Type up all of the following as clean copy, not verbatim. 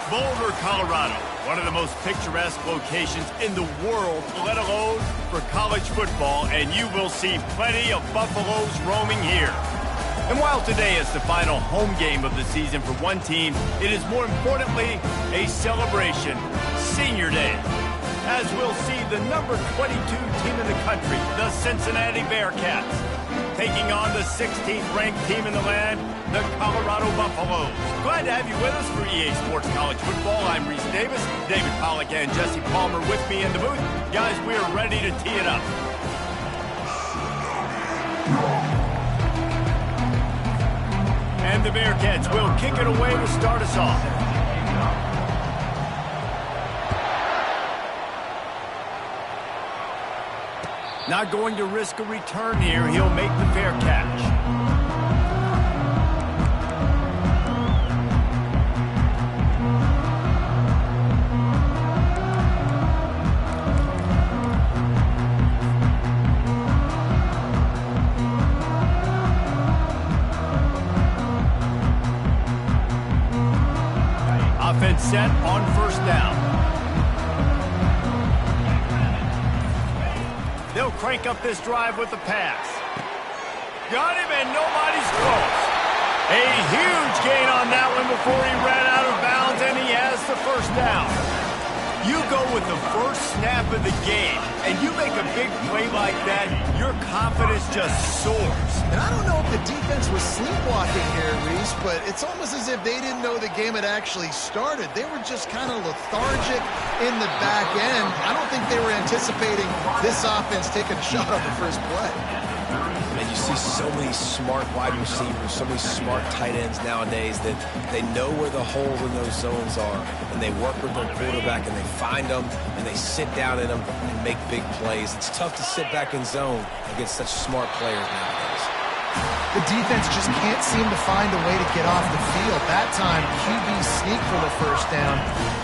Boulder, Colorado, one of the most picturesque locations in the world, let alone for college football, and you will see plenty of Buffaloes roaming here. And while today is the final home game of the season for one team, it is more importantly a celebration, Senior Day, as we'll see the number 22 team in the country, the Cincinnati Bearcats, taking on the 16th ranked team in the land, the Colorado Buffaloes. Glad to have you with us for EA Sports College Football. I'm Reese Davis, David Pollack and Jesse Palmer with me in the booth. Guys, we are ready to tee it up. And the Bearcats will kick it away to start us off. Not going to risk a return here. He'll make the fair catch. Offense set on first down. They'll crank up this drive with the pass. Got him, and nobody's close. A huge gain on that one before he ran out of bounds, and he has the first down. You go with the first snap of the game, and you make a big play like that, your confidence just soars. And I don't know if the defense was sleepwalking here, Reese, but it's almost as if they didn't know the game had actually started. They were just kind of lethargic in the back end. I don't think they were anticipating this offense taking a shot on the first play. And you see so many smart wide receivers, so many smart tight ends nowadays that they know where the holes in those zones are, and they work with their quarterback, and they find them, and they sit down in them and make big plays. It's tough to sit back in zone against such smart players nowadays. The defense just can't seem to find a way to get off the field. That time, QB sneak for the first down.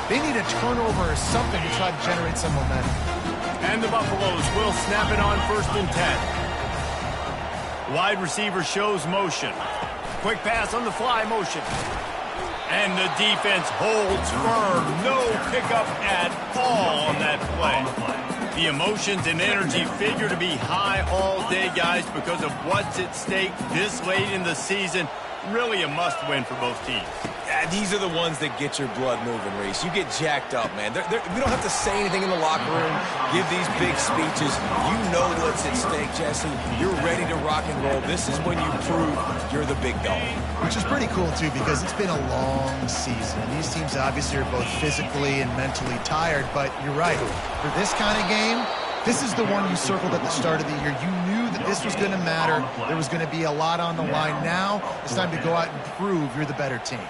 They need a turnover or something to try to generate some momentum. And the Buffaloes will snap it on 1st and 10. Wide receiver shows motion. Quick pass on the fly motion. And the defense holds firm. No pickup at all on that play. The emotions and energy figure to be high all day, guys, because of what's at stake this late in the season. Really a must-win for both teams. Yeah, these are the ones that get your blood moving, Reese. You get jacked up, man. We don't have to say anything in the locker room, give these big speeches. You know what's at stake, Jesse. You're ready to rock and roll. This is when you prove you're the big dog. Which is pretty cool, too, because it's been a long season. And these teams obviously are both physically and mentally tired, but you're right. For this kind of game, this is the one you circled at the start of the year. You knew that this was going to matter. There was going to be a lot on the line. Now it's time to go out and prove you're the better team.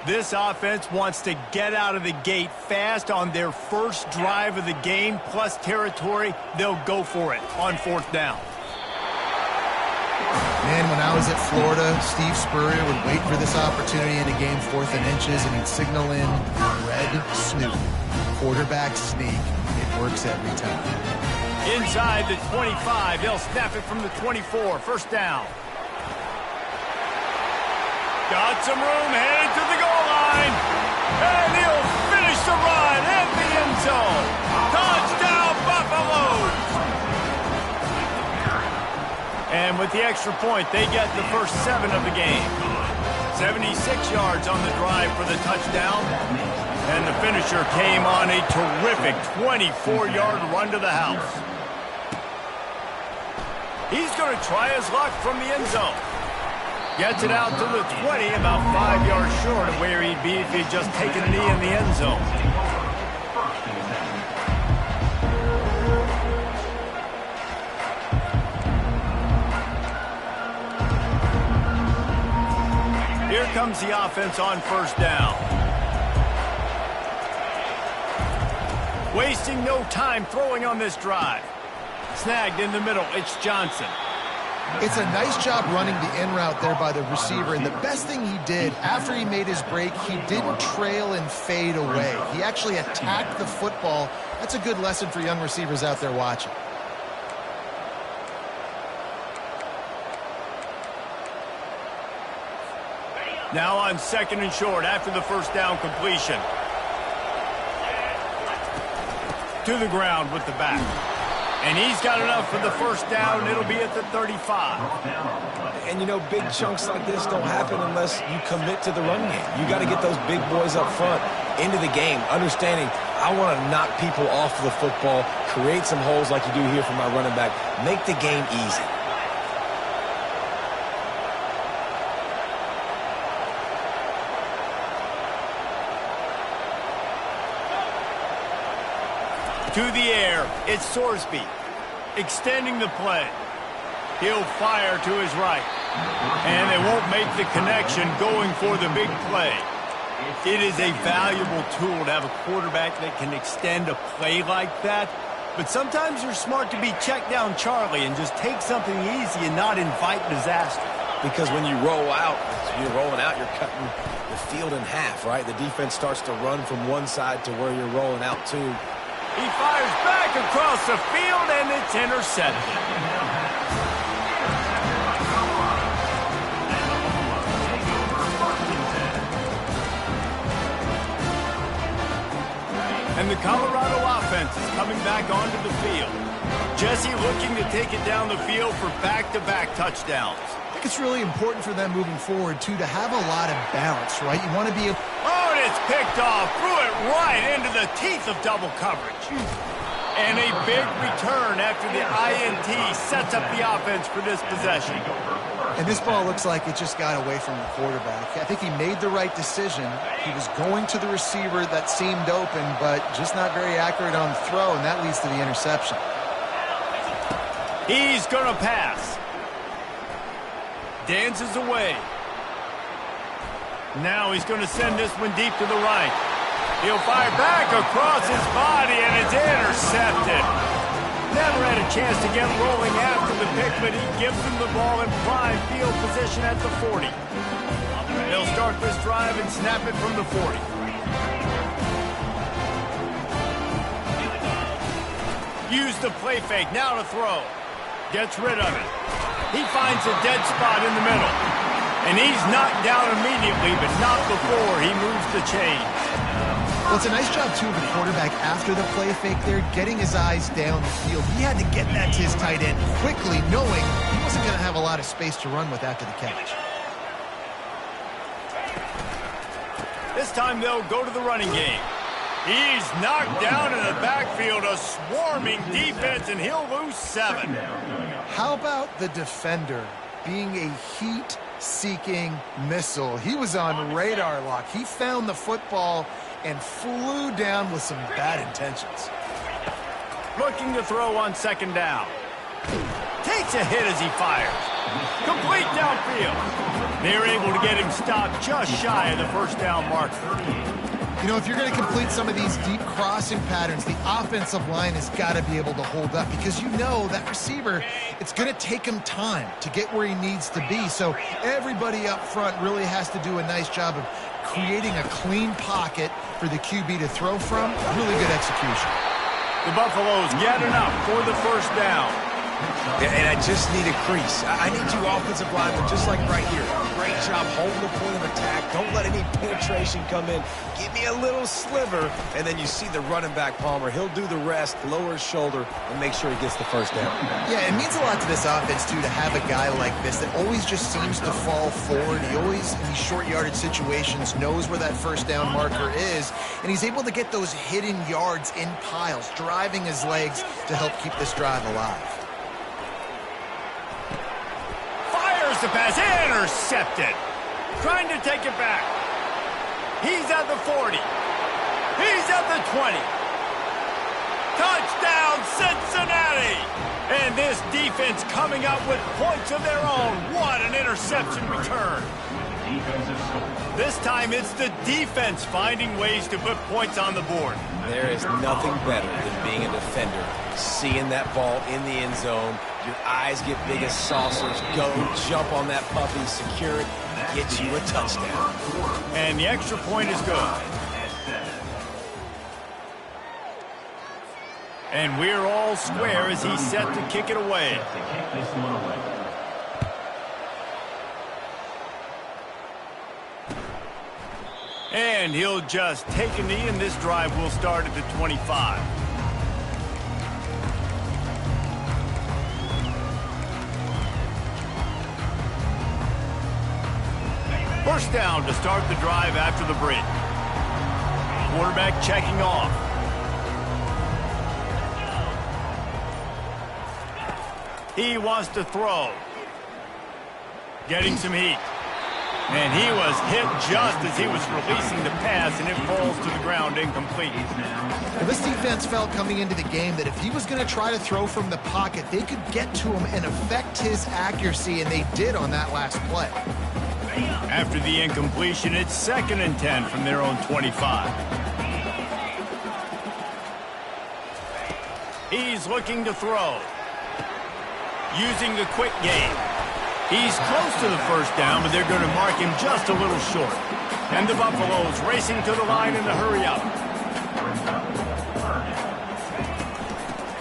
This offense wants to get out of the gate fast on their first drive of the game, plus territory. They'll go for it on 4th down. Man, when I was at Florida, Steve Spurrier would wait for this opportunity in a game 4th and inches, and he'd signal in red snoop, quarterback sneak. It works every time. Inside the 25, they'll snap it from the 24, 1st down. Got some room, headed to the goal line, and he'll finish the run in the end zone. Touchdown, Buffaloes! And with the extra point, they get the first 7 of the game. 76 yards on the drive for the touchdown, and the finisher came on a terrific 24-yard run to the house. He's going to try his luck from the end zone. Gets it out to the 20, about 5 yards short of where he'd be if he'd just taken a knee in the end zone. Here comes the offense on 1st down. Wasting no time throwing on this drive. Snagged in the middle, it's Johnson. It's a nice job running the in route there by the receiver, and the best thing he did after he made his break, he didn't trail and fade away. He actually attacked the football. That's a good lesson for young receivers out there watching. Now on 2nd and short after the first down completion. To the ground with the back. And he's got enough for the first down. It'll be at the 35. And, you know, big chunks like this don't happen unless you commit to the run game. You got to get those big boys up front into the game, understanding I want to knock people off the football, create some holes like you do here for my running back, make the game easy. To the air, it's Sorsby, extending the play. He'll fire to his right, and they won't make the connection going for the big play. It is a valuable tool to have a quarterback that can extend a play like that, but sometimes you're smart to be check down Charlie and just take something easy and not invite disaster. Because when you roll out, you're rolling out, you're cutting the field in half, right? The defense starts to run from one side to where you're rolling out to. He fires back across the field, and it's intercepted. And the Colorado offense is coming back onto the field. Jesse looking to take it down the field for back-to-back touchdowns. I think it's really important for them moving forward, too, to have a lot of balance, right? You want to be... Oh, and it's picked off. Threw it right into the teeth of double coverage. And a big return after the INT sets up the offense for this possession. And this ball looks like it just got away from the quarterback. I think he made the right decision. He was going to the receiver that seemed open, but just not very accurate on the throw, and that leads to the interception. He's going to pass. Dances away. Now he's going to send this one deep to the right. He'll fire back across his body, and it's intercepted. Never had a chance to get rolling after the pick, but he gives him the ball in prime field position at the 40. They'll start this drive and snap it from the 40. Use the play fake, now to throw. Gets rid of it. He finds a dead spot in the middle. And he's knocked down immediately, but not before he moves the chains. Well, it's a nice job, too, of the quarterback after the play fake there, getting his eyes down the field. He had to get that to his tight end quickly, knowing he wasn't going to have a lot of space to run with after the catch. This time they'll go to the running game. He's knocked down in the backfield, a swarming defense, and he'll lose 7. How about the defender being a heat-seeking missile? He was on radar lock. He found the football and flew down with some bad intentions. Looking to throw on 2nd down. Takes a hit as he fires. Complete downfield. They're able to get him stopped just shy of the first down marker. You know, if you're going to complete some of these deep crossing patterns, the offensive line has got to be able to hold up, because you know that receiver, it's going to take him time to get where he needs to be. So everybody up front really has to do a nice job of creating a clean pocket for the QB to throw from. Really good execution. The Buffaloes get enough for the first down. And I just need a crease. I need you offensive linemen, just like right here. Great job holding the point of attack. Don't let any penetration come in. Give me a little sliver, and then you see the running back, Palmer. He'll do the rest, lower his shoulder, and make sure he gets the first down. Yeah, it means a lot to this offense, too, to have a guy like this that always just seems to fall forward. He always, in these short yardage situations, knows where that first down marker is, and he's able to get those hidden yards in piles, driving his legs to help keep this drive alive. The pass intercepted. Trying to take it back. He's at the 40. He's at the 20. Touchdown, Cincinnati! And this defense coming up with points of their own. What an interception return. This time it's the defense finding ways to put points on the board. There is nothing better than being a defender. Seeing that ball in the end zone, your eyes get big as saucers. Go, jump on that puppy, secure it, and get you a touchdown. And the extra point is good. And we're all square as he's set to kick it away. And he'll just take a knee, and this drive will start at the 25. First down to start the drive after the break. Quarterback checking off. He wants to throw. Getting some heat. And he was hit just as he was releasing the pass, and it falls to the ground incomplete. Well, this defense felt coming into the game that if he was going to try to throw from the pocket, they could get to him and affect his accuracy, and they did on that last play. After the incompletion, it's 2nd and 10 from their own 25. He's looking to throw. Using the quick game. He's close to the first down, but they're going to mark him just a little short. And the Buffaloes racing to the line in the hurry up.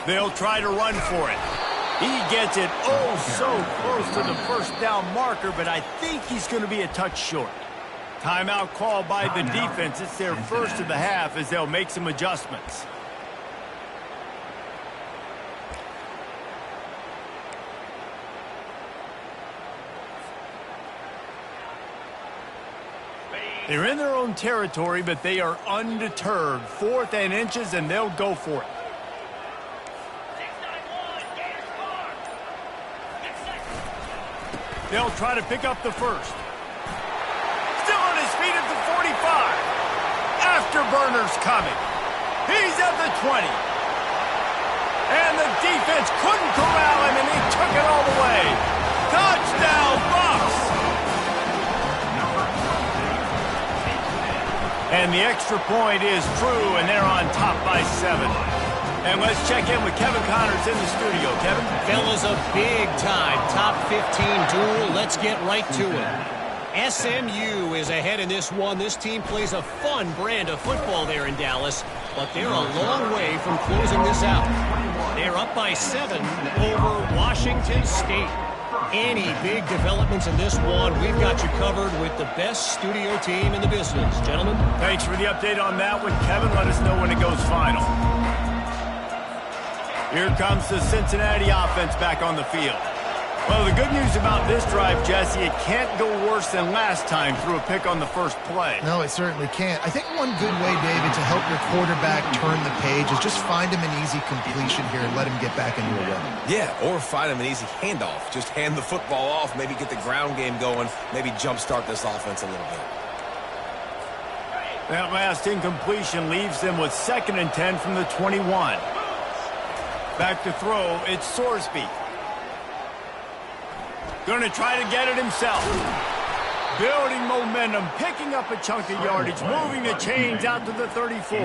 They'll try to run for it. He gets it so close to the first down marker, but I think he's going to be a touch short. Timeout called by the defense. It's their first of the half as they'll make some adjustments. They're in their own territory, but they are undeterred. 4th and inches, and they'll go for it. They'll try to pick up the first. Still on his feet at the 45. Afterburner's coming. He's at the 20. And the defense couldn't corral him, and he took it all the way. Touchdown, Bucs! And the extra point is true, and they're on top by 7. And let's check in with Kevin Connors in the studio. Kevin? Fellas, a big-time top 15 duel. Let's get right to it. SMU is ahead in this one. This team plays a fun brand of football there in Dallas, but they're a long way from closing this out. They're up by 7 over Washington State. Any big developments in this one, we've got you covered with the best studio team in the business. Gentlemen? Thanks for the update on that one, Kevin. Let us know when it goes final. Here comes the Cincinnati offense back on the field. Well, the good news about this drive, Jesse, it can't go worse than last time through a pick on the first play. No, it certainly can't. I think one good way, David, to help your quarterback turn the page is just find him an easy completion here and let him get back into a run. Yeah, or find him an easy handoff. Just hand the football off, maybe get the ground game going, maybe jumpstart this offense a little bit. That last incompletion leaves them with 2nd and 10 from the 21. Back to throw, it's Sorsby. Going to try to get it himself. Building momentum, picking up a chunk of yardage, moving the chains out to the 34.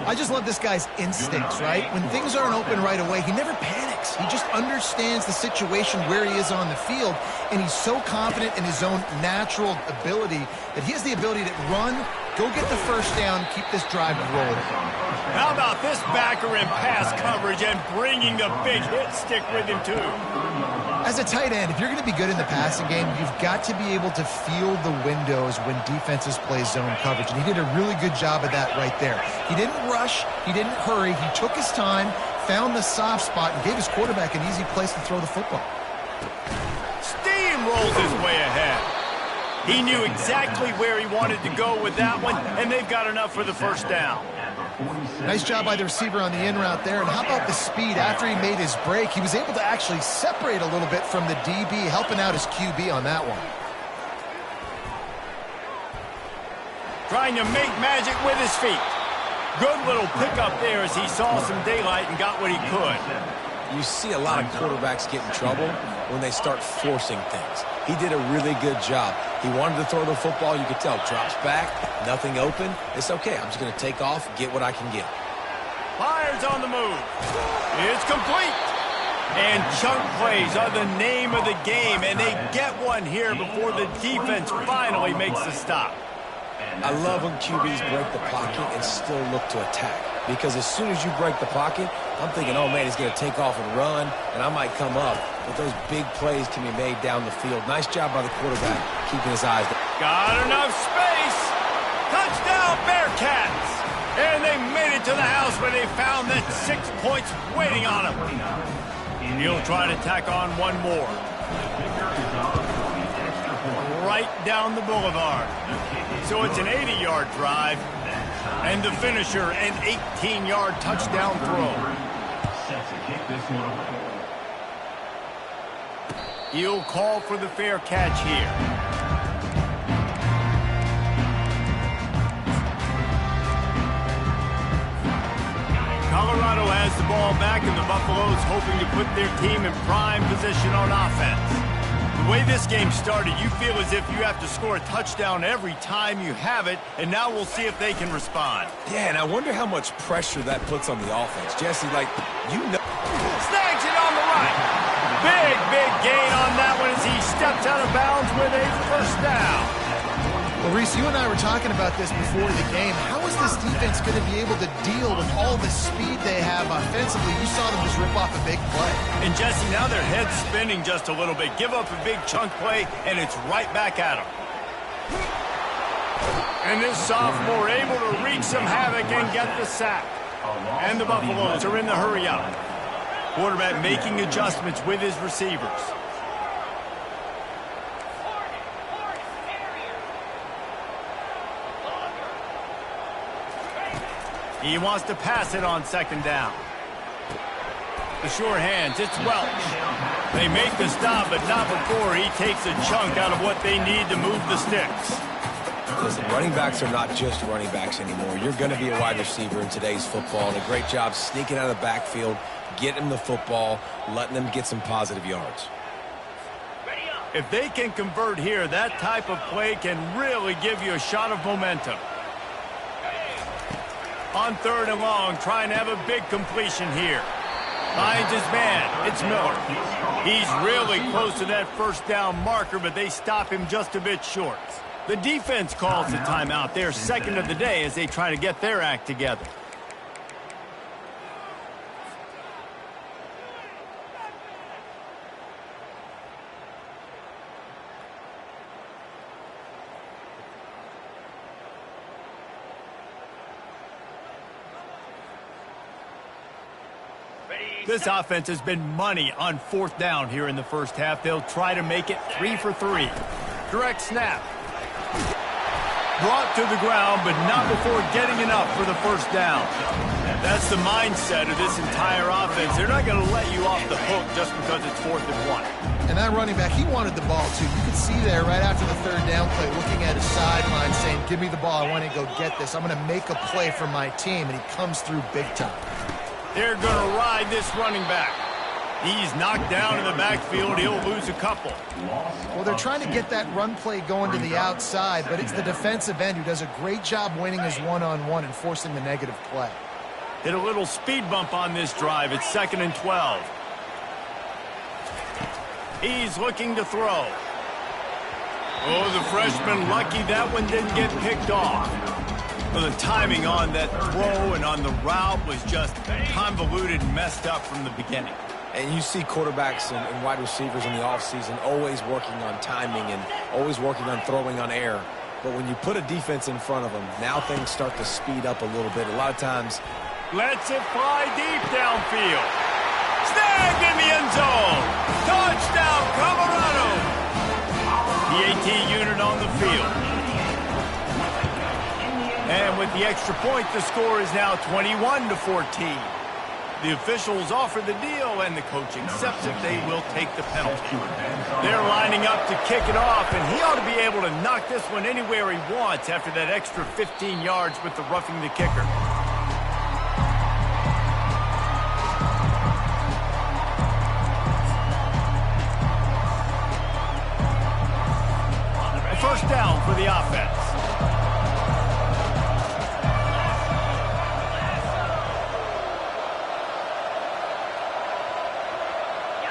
I just love this guy's instincts, right? When things aren't open right away, he never panics. He just understands the situation where he is on the field, and he's so confident in his own natural ability that he has the ability to run, go get the first down, keep this drive rolling. How about this backer in pass coverage and bringing the big hit stick with him, too? As a tight end, if you're going to be good in the passing game, you've got to be able to feel the windows when defenses play zone coverage. And he did a really good job of that right there. He didn't rush. He didn't hurry. He took his time, found the soft spot, and gave his quarterback an easy place to throw the football. Steamrolls his way ahead. He knew exactly where he wanted to go with that one, and they've got enough for the first down. Nice job by the receiver on the in route there. And how about the speed? After he made his break, he was able to actually separate a little bit from the DB, helping out his QB on that one. Trying to make magic with his feet. Good little pickup there as he saw some daylight and got what he could. You see a lot of quarterbacks get in trouble when they start forcing things. He did a really good job. He wanted to throw the football. You could tell. Drops back, nothing open. It's okay. I'm just going to take off, get what I can get. Fires on the move. It's complete. And chunk plays are the name of the game, and they get one here before the defense finally makes the stop. I love when QBs break the pocket and still look to attack. Because as soon as you break the pocket, I'm thinking, oh, man, he's going to take off and run, and I might come up. But those big plays can be made down the field. Nice job by the quarterback, keeping his eyes down. Got enough space. it to the house where they found that 6 points waiting on him. He'll try to tack on one more. Right down the boulevard. So it's an 80-yard drive. And the finisher, an 18-yard touchdown throw. He'll call for the fair catch here. Colorado has the ball back, and the Buffaloes hoping to put their team in prime position on offense. The way this game started, you feel as if you have to score a touchdown every time you have it, and now we'll see if they can respond. Yeah, and I wonder how much pressure that puts on the offense. Jesse, like, you know. Snags it on the right. Big gain on that one as he steps out of bounds with a first down. Well, Reese, you and I were talking about this before the game. How is this defense going to be able to deal with all the speed they have offensively? You saw them just rip off a big play. And, Jesse, now their head's spinning just a little bit. Give up a big chunk play, and it's right back at them. And this sophomore able to wreak some havoc and get the sack. And the Buffaloes are in the hurry up. Quarterback making adjustments with his receivers. He wants to pass it on second down. The sure hands, it's Welch. They make the stop, but not before he takes a chunk out of what they need to move the sticks. Listen, running backs are not just running backs anymore. You're going to be a wide receiver in today's football, and a great job sneaking out of the backfield, getting the football, letting them get some positive yards. If they can convert here, that type of play can really give you a shot of momentum. On third and long, trying to have a big completion here. Finds his man. It's Miller. He's really close to that first down marker, but they stop him just a bit short. The defense calls the timeout. They're second of the day as they try to get their act together. This offense has been money on fourth down here in the first half. They'll try to make it 3 for 3. Direct snap. Brought to the ground, but not before getting enough for the first down. That's the mindset of this entire offense. They're not going to let you off the hook just because it's 4th and 1. And that running back, he wanted the ball, too. You could see there right after the third down play, looking at his sideline, saying, give me the ball. I want to go get this. I'm going to make a play for my team. And he comes through big time. They're going to ride this running back. He's knocked down in the backfield. He'll lose a couple. Well, they're trying to get that run play going to the outside, but it's the defensive end who does a great job winning his one-on-one and forcing the negative play. Hit a little speed bump on this drive. It's 2nd and 12. He's looking to throw. Oh, the freshman lucky that one didn't get picked off. Well, the timing on that throw and on the route was just convoluted and messed up from the beginning. And you see quarterbacks and wide receivers in the offseason always working on timing and always working on throwing on air. But when you put a defense in front of them, now things start to speed up a little bit. A lot of times. Lets it fly deep downfield. Snagged in the end zone. Touchdown, Colorado. The AT unit on the field. And with the extra point, the score is now 21-14. The officials offer the deal, and the coach accepts it. They will take the penalty. They're lining up to kick it off, and he ought to be able to knock this one anywhere he wants after that extra 15 yards with the roughing the kicker. A first down for the offense.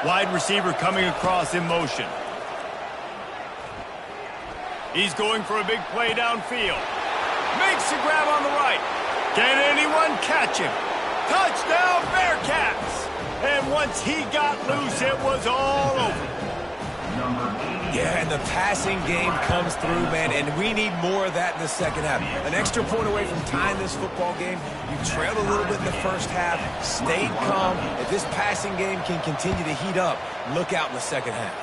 Wide receiver coming across in motion. He's going for a big play downfield. Makes the grab on the right. Can anyone catch him? Touchdown, Bearcats! And once he got loose, it was all over. Yeah, and the passing game comes through, man, and we need more of that in the second half. An extra point away from tying this football game. You trailed a little bit in the first half, stayed calm. If this passing game can continue to heat up, look out in the second half.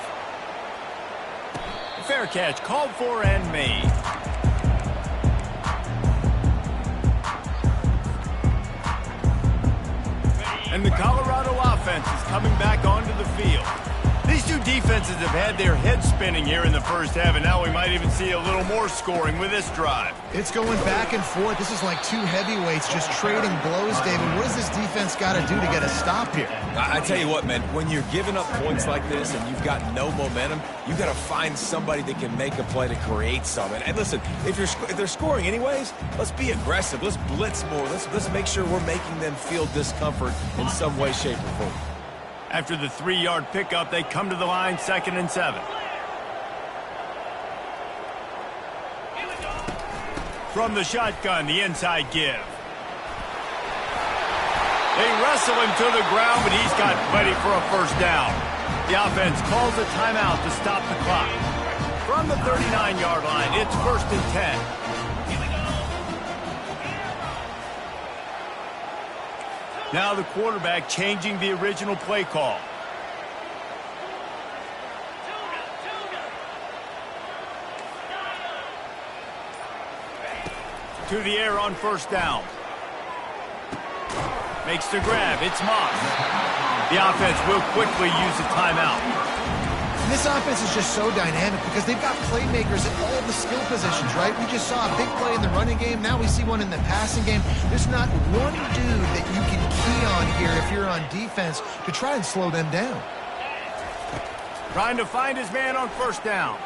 Fair catch, called for and made. And the Colorado offense is coming back onto the field. These two defenses have had their heads spinning here in the first half, and now we might even see a little more scoring with this drive. It's going back and forth. This is like two heavyweights just trading blows, David. What does this defense got to do to get a stop here? I tell you what, man, when you're giving up points like this and you've got no momentum, you got to find somebody that can make a play to create something. And listen, if they're scoring anyways, let's be aggressive. Let's blitz more. Let's make sure we're making them feel discomfort in some way, shape, or form. After the 3-yard pickup, they come to the line, 2nd and 7. From the shotgun, the inside give. They wrestle him to the ground, but he's got plenty for a first down. The offense calls a timeout to stop the clock. From the 39-yard line, it's 1st and 10. Now the quarterback changing the original play call. To the air on 1st down. Makes the grab. It's Moss. The offense will quickly use a timeout. And this offense is just so dynamic because they've got playmakers at all the skill positions, right? We just saw a big play in the running game. Now we see one in the passing game. There's not one dude that you can key on here if you're on defense to try and slow them down. Trying to find his man on 1st down.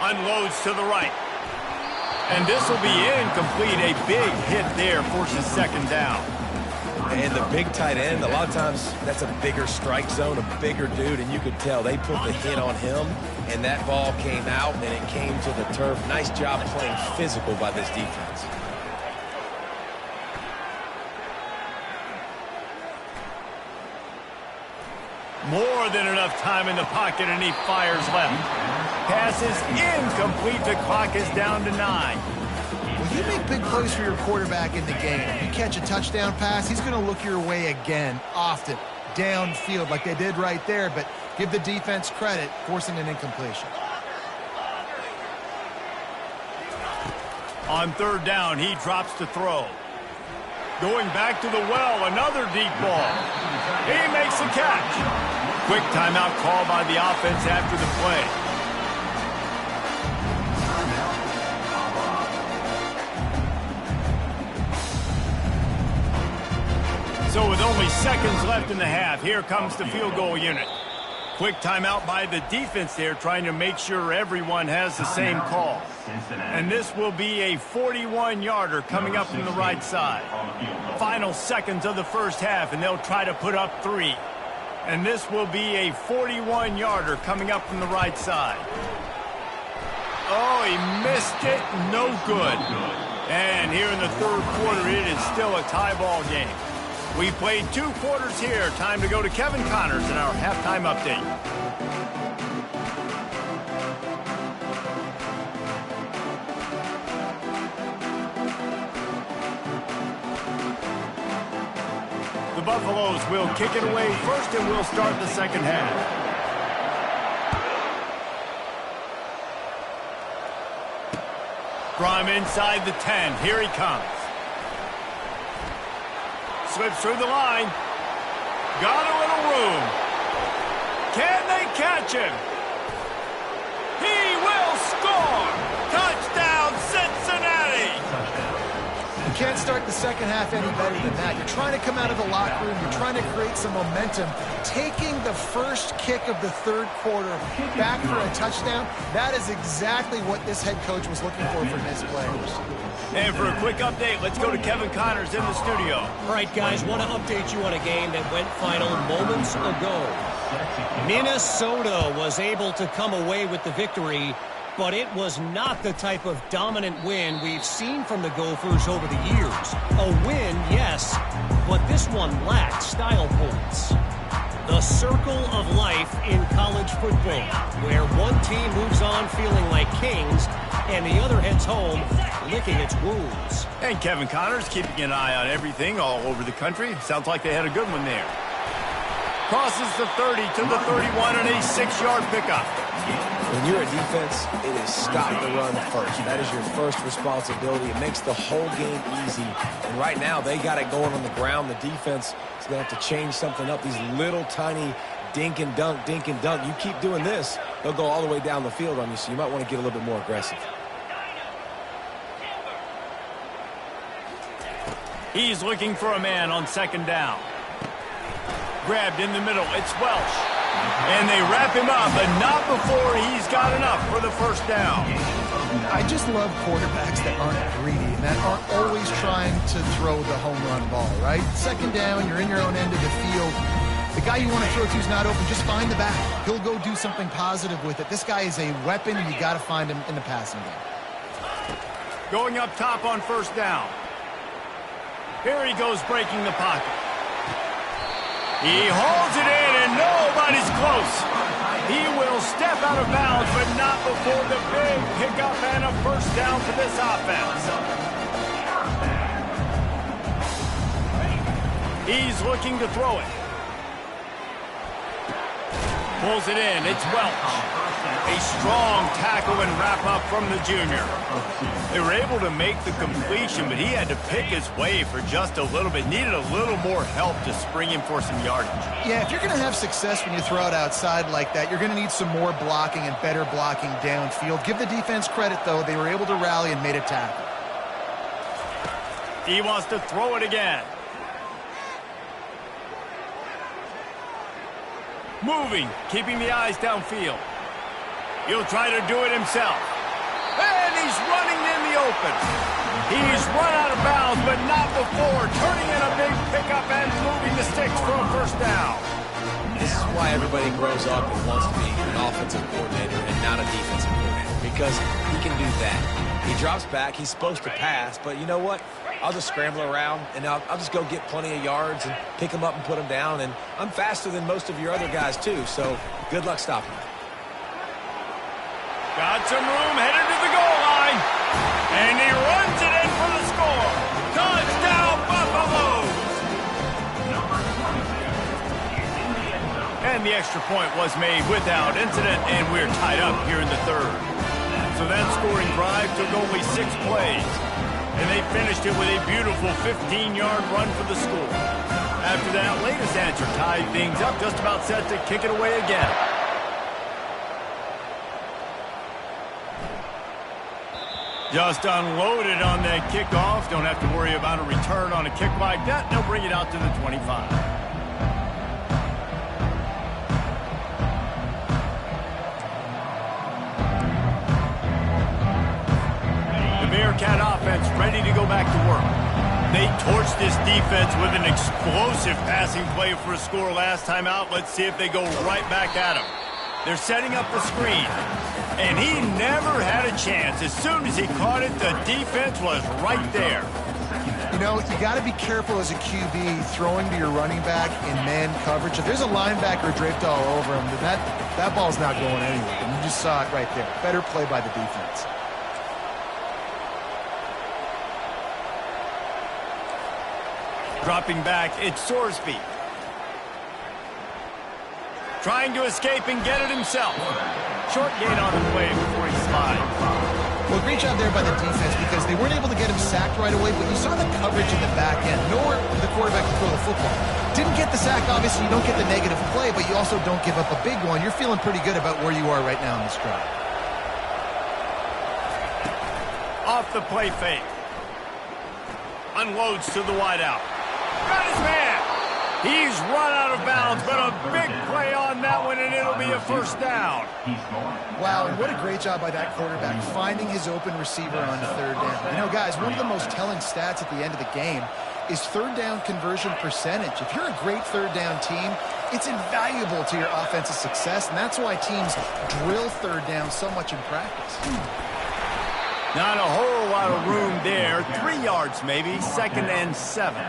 Unloads to the right. And this will be incomplete. A big hit there forces 2nd down. And the big tight end, a lot of times that's a bigger strike zone, a bigger dude, and you could tell they put the hit on him, and that ball came out, and it came to the turf. Nice job playing physical by this defense. More than enough time in the pocket, and he fires left. Pass is incomplete. The clock is down to 9. Well, you make big plays for your quarterback in the game. You catch a touchdown pass, he's going to look your way again, often, downfield like they did right there, but give the defense credit, forcing an incompletion. On 3rd down, he drops to throw. Going back to the well, another deep ball. He makes the catch. Quick timeout call by the offense after the play. So with only seconds left in the half, here comes the field goal unit. Quick timeout by the defense there, trying to make sure everyone has the same call. And this will be a 41-yarder coming up from the right side. Final seconds of the first half, and they'll try to put up 3. And this will be a 41-yarder coming up from the right side. Oh, he missed it. No good. And here in the 3rd quarter, it is still a tie ball game. We played 2 quarters here. Time to go to Kevin Connors in our halftime update. The Buffaloes will kick it away first, and we'll start the second half. From inside the 10, here he comes. Slips through the line. Got a little room. Can they catch him? He will score! Touchdown, Cincinnati! You can't start the second half any better than that. You're trying to come out of the locker room. You're trying to create some momentum. Taking the first kick of the 3rd quarter back for a touchdown, that is exactly what this head coach was looking for from his players. And for a quick update, let's go to Kevin Connors in the studio. All right, guys, want to update you on a game that went final moments ago. Minnesota was able to come away with the victory, but it was not the type of dominant win we've seen from the Gophers over the years. A win, yes, but this one lacked style points. The circle of life in college football, where one team moves on feeling like kings and the other heads home licking its wounds. And Kevin Connors keeping an eye on everything all over the country. Sounds like they had a good one there. Crosses the 30 to the 31 and a 6-yard pickup. When you're a defense, it is stop the run first. That is your first responsibility. It makes the whole game easy. And right now, they got it going on the ground. The defense is going to have to change something up. These little tiny dink and dunk, dink and dunk. You keep doing this, they'll go all the way down the field on you, so you might want to get a little bit more aggressive. He's looking for a man on second down. Grabbed in the middle. It's Welsh. And they wrap him up, but not before he's got enough for the first down. I just love quarterbacks that aren't greedy and that aren't always trying to throw the home run ball, right? Second down, you're in your own end of the field. The guy you want to throw to is not open. Just find the back. He'll go do something positive with it. This guy is a weapon, and you got to find him in the passing game. Going up top on first down. Here he goes breaking the pocket. He holds it in, and nobody's close. He will step out of bounds, but not before the big pickup and a first down for this offense. He's looking to throw it. Pulls it in. It's Welch. A strong tackle and wrap-up from the junior. They were able to make the completion, but he had to pick his way for just a little bit. Needed a little more help to spring him for some yardage. Yeah, if you're going to have success when you throw it outside like that, you're going to need some more blocking and better blocking downfield. Give the defense credit, though. They were able to rally and made a tackle. He wants to throw it again. Moving, keeping the eyes downfield. He'll try to do it himself. And he's running in the open. He's run out of bounds, but not before turning in a big pickup and moving the sticks for a first down. This is why everybody grows up and wants to be an offensive coordinator and not a defensive coordinator, because he can do that. He drops back. He's supposed to pass, but you know what? I'll just scramble around, and I'll just go get plenty of yards and pick them up and put them down, and I'm faster than most of your other guys, too, so good luck stopping me. Got some room, headed to the goal line, and he runs it in for the score. Touchdown, Buffaloes! And the extra point was made without incident, and we're tied up here in the third. So that scoring drive took only 6 plays, and they finished it with a beautiful 15-yard run for the score. After that latest answer tied things up, just about set to kick it away again. Just unloaded on that kickoff. Don't have to worry about a return on a kick like that. They'll bring it out to the 25. The Bearcat offense ready to go back to work. They torched this defense with an explosive passing play for a score last time out. Let's see if they go right back at him. They're setting up the screen. And he never had a chance. As soon as he caught it, the defense was right there. You know, you got to be careful as a QB throwing to your running back in man coverage. If there's a linebacker draped all over him, that ball's not going anywhere. And you just saw it right there. Better play by the defense. Dropping back, it's Sorsby. Trying to escape and get it himself. Short gain on the play before he slides. Well, great job there by the defense because they weren't able to get him sacked right away, but you saw the coverage in the back end. Nowhere the quarterback could throw the football. Didn't get the sack, obviously. You don't get the negative play, but you also don't give up a big one. You're feeling pretty good about where you are right now in this drive. Off the play fake. Unloads to the wideout. Got his man. He's run out of bounds, but a big play on that one, and it'll be a first down. Wow, and what a great job by that quarterback, finding his open receiver on third down. You know, guys, one of the most telling stats at the end of the game is third down conversion percentage. If you're a great third down team, it's invaluable to your offensive success, and that's why teams drill third down so much in practice. Not a whole lot of room there. 3 yards maybe, 2nd and 7.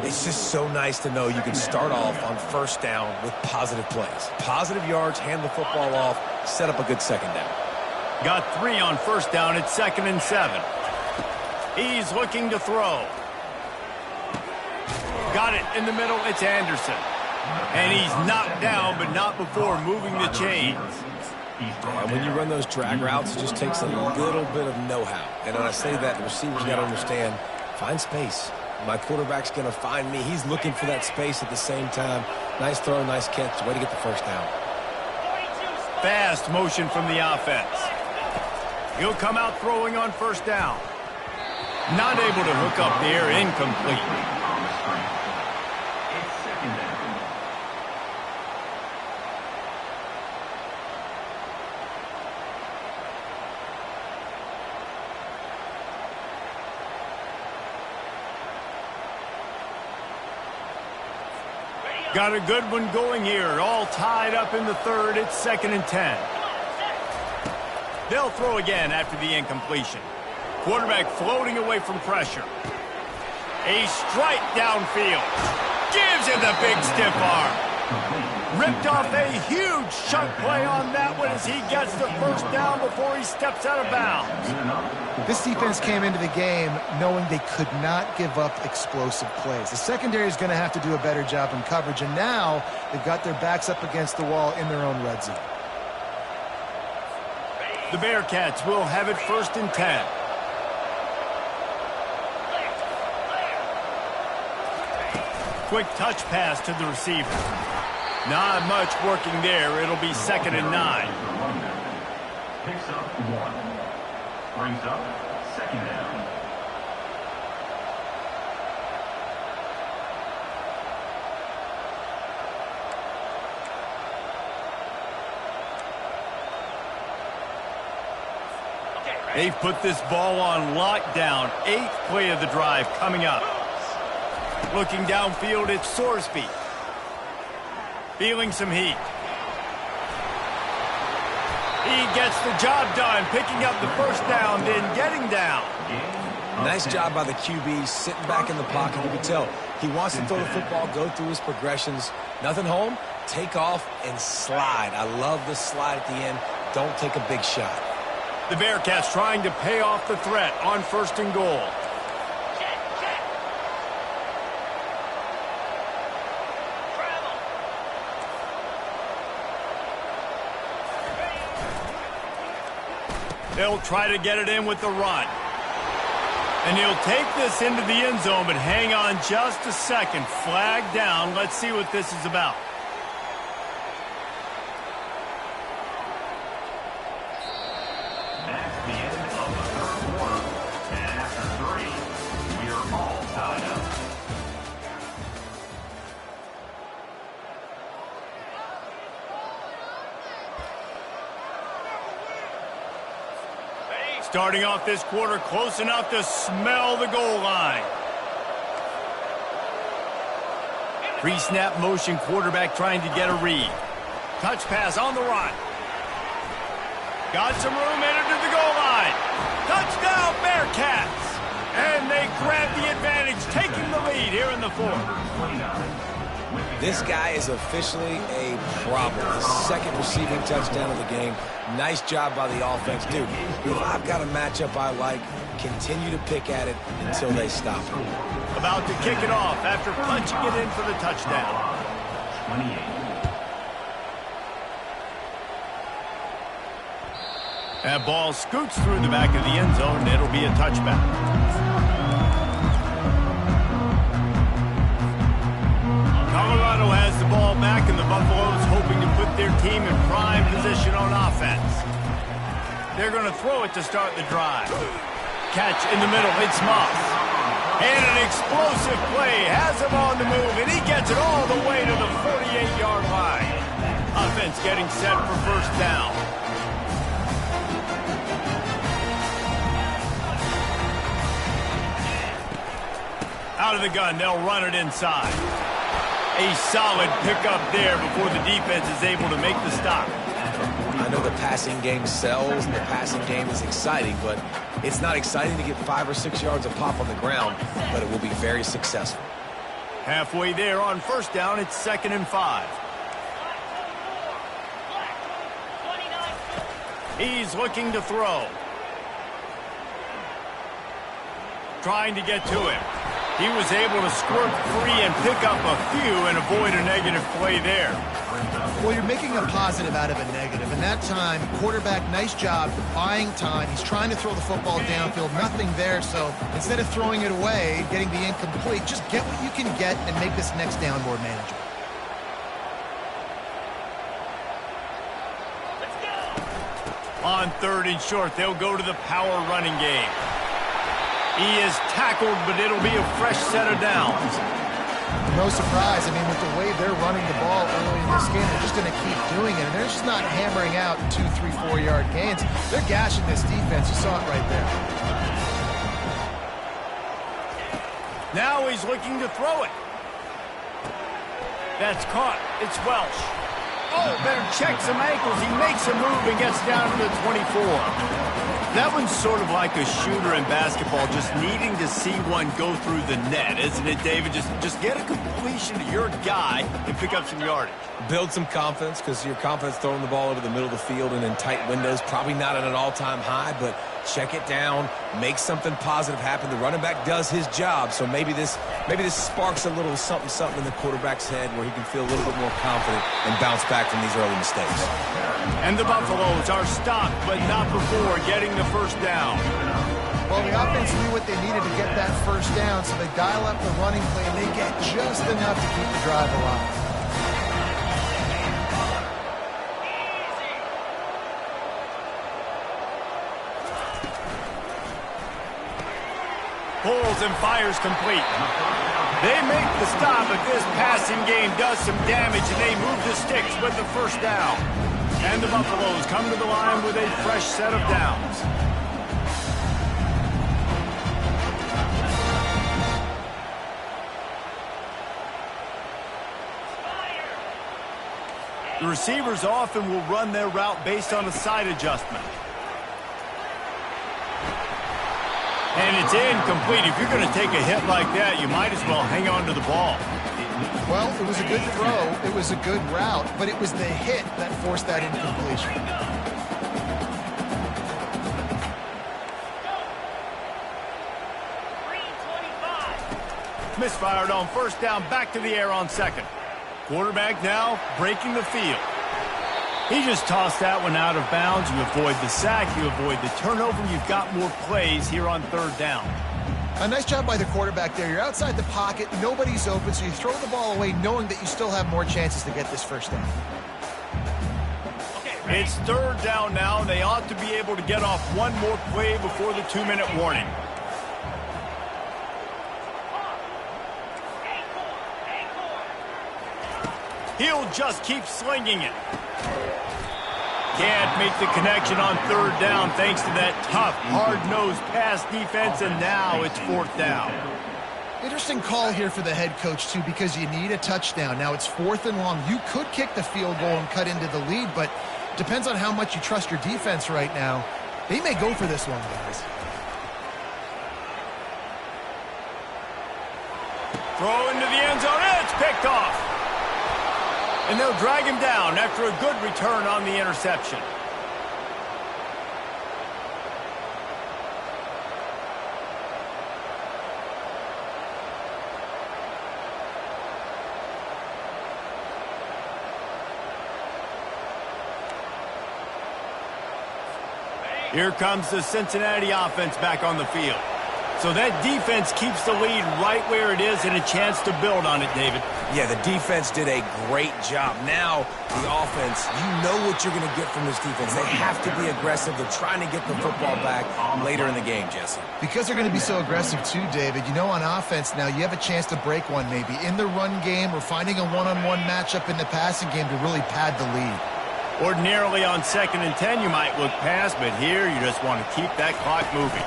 It's just so nice to know you can start off on first down with positive plays. Positive yards, hand the football off, set up a good second down. Got 3 on first down. It's 2nd and 7. He's looking to throw. Got it in the middle. It's Anderson. And he's knocked down, but not before moving the chains. And when you run those drag routes, it just takes a little bit of know-how. And when I say that, the receivers got to understand, find space. My quarterback's going to find me. He's looking for that space at the same time. Nice throw, nice catch. Way to get the first down. Fast motion from the offense. He'll come out throwing on first down. Not able to hook up there, incomplete. Got a good one going here. All tied up in the 3rd. It's 2nd and 10. They'll throw again after the incompletion. Quarterback floating away from pressure. A strike downfield. Gives him the big stiff arm. Ripped off a huge chunk play on that one as he gets the first down before he steps out of bounds. This defense came into the game knowing they could not give up explosive plays. The secondary is going to have to do a better job in coverage, and now they've got their backs up against the wall in their own red zone. The Bearcats will have it 1st and 10. Quick touch pass to the receiver. Not much working there. It'll be 2nd and 9. Picks up 1. Brings up 2nd down. They've put this ball on lockdown. 8th play of the drive coming up. Looking downfield, it's Sorsby. Feeling some heat. He gets the job done, picking up the first down, then getting down. Nice job by the QB, sitting back in the pocket. You can tell he wants to throw the football, go through his progressions. Nothing home, take off and slide. I love the slide at the end. Don't take a big shot. The Bearcats trying to pay off the threat on 1st and goal. They'll try to get it in with the run. And he'll take this into the end zone, but hang on just a second. Flag down. Let's see what this is about. That's the end of the 3rd quarter. And after 3, we are all tied up. Starting off this quarter close enough to smell the goal line. Pre-snap motion, quarterback trying to get a read. Touch pass on the run. Got some room, entered to the goal line. Touchdown, Bearcats! And they grab the advantage, taking the lead here in the 4th. This guy is officially a problem. His 2nd receiving touchdown of the game. Nice job by the offense. Dude, if I've got a matchup I like, continue to pick at it until they stop him. About to kick it off after punching it in for the touchdown. 28. That ball scoots through the back of the end zone, and it'll be a touchback. Colorado has the ball back, and the Buffaloes hoping to put their team in prime position on offense. They're going to throw it to start the drive. Catch in the middle, it's Moss. And an explosive play has him on the move, and he gets it all the way to the 48-yard line. Offense getting set for first down. Out of the gun, they'll run it inside. A solid pickup there before the defense is able to make the stop. different. I know the passing game sells and the passing game is exciting, but it's not exciting to get 5 or 6 yards of pop on the ground, but it will be very successful. Halfway there on first down, it's 2nd and 5. He's looking to throw. Trying to get to him. He was able to squirt free and pick up a few and avoid a negative play there. Well, you're making a positive out of a negative. And that time, quarterback, nice job buying time. He's trying to throw the football downfield. Nothing there. So instead of throwing it away, getting the incomplete, just get what you can get and make this next down more manageable. On 3rd and short, they'll go to the power running game. He is tackled, but it'll be a fresh set of downs. No surprise. I mean, with the way they're running the ball early in this game, they're just going to keep doing it. And they're just not hammering out 2, 3, 4-yard gains. They're gashing this defense. You saw it right there. Now he's looking to throw it. That's caught. It's Welsh. Oh, better check some ankles. He makes a move and gets down to the 24. That one's sort of like a shooter in basketball, just needing to see one go through the net, isn't it, David? Just get a completion to your guy and pick up some yardage. Build some confidence, because your confidence throwing the ball over the middle of the field and in tight windows, probably not at an all-time high, but check it down, make something positive happen. The running back does his job, so maybe this sparks a little something in the quarterback's head where he can feel a little bit more confident and bounce back from these early mistakes. And the Buffaloes are stopped, but not before getting the first down. Well, the offense knew what they needed to get that first down, so they dial up the running play, and they get just enough to keep the drive alive. Pulls and fires complete. They make the stop, but this passing game does some damage, and they move the sticks with the first down. And the Buffaloes come to the line with a fresh set of downs. The receivers often will run their route based on a side adjustment. And it's incomplete. If you're going to take a hit like that, you might as well hang on to the ball. Well, it was a good throw. It was a good route, but it was the hit that forced that incompletion. Misfired on first down, back to the air on 2nd. Quarterback now breaking the field. He just tossed that one out of bounds. You avoid the sack, you avoid the turnover. You've got more plays here on 3rd down. A nice job by the quarterback there. You're outside the pocket, nobody's open, so you throw the ball away knowing that you still have more chances to get this first down. It's 3rd down now. They ought to be able to get off one more play before the 2-minute warning. He'll just keep slinging it. Can't make the connection on 3rd down thanks to that tough, hard-nosed pass defense, and now it's 4th down. Interesting call here for the head coach, too, because you need a touchdown. Now it's 4th and long. You could kick the field goal and cut into the lead, but depends on how much you trust your defense right now. They may go for this one, guys. Throw into the end zone. It's picked off. And they'll drag him down after a good return on the interception. Here comes the Cincinnati offense back on the field. So that defense keeps the lead right where it is and a chance to build on it, David. Yeah, the defense did a great job. Now, the offense, you know what you're going to get from this defense. They have to be aggressive. They're trying to get the football back later in the game, Jesse. Because they're going to be so aggressive too, David, you know on offense now you have a chance to break one maybe in the run game or finding a one-on-one matchup in the passing game to really pad the lead. Ordinarily on 2nd and 10 you might look past, but here you just want to keep that clock moving.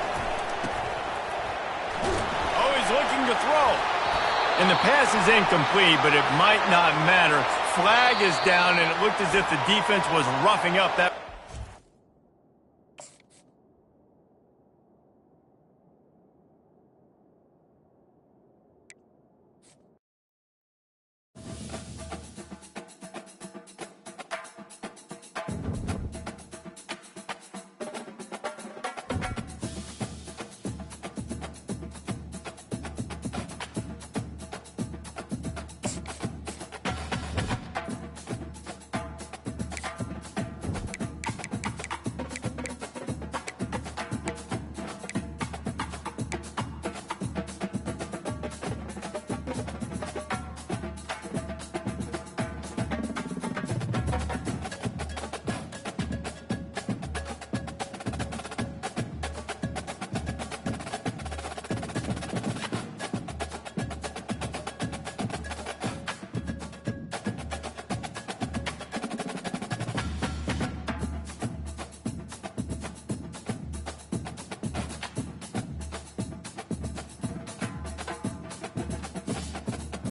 Oh, he's looking to throw. And the pass is incomplete, but it might not matter. flag is down, and it looked as if the defense was roughing up that.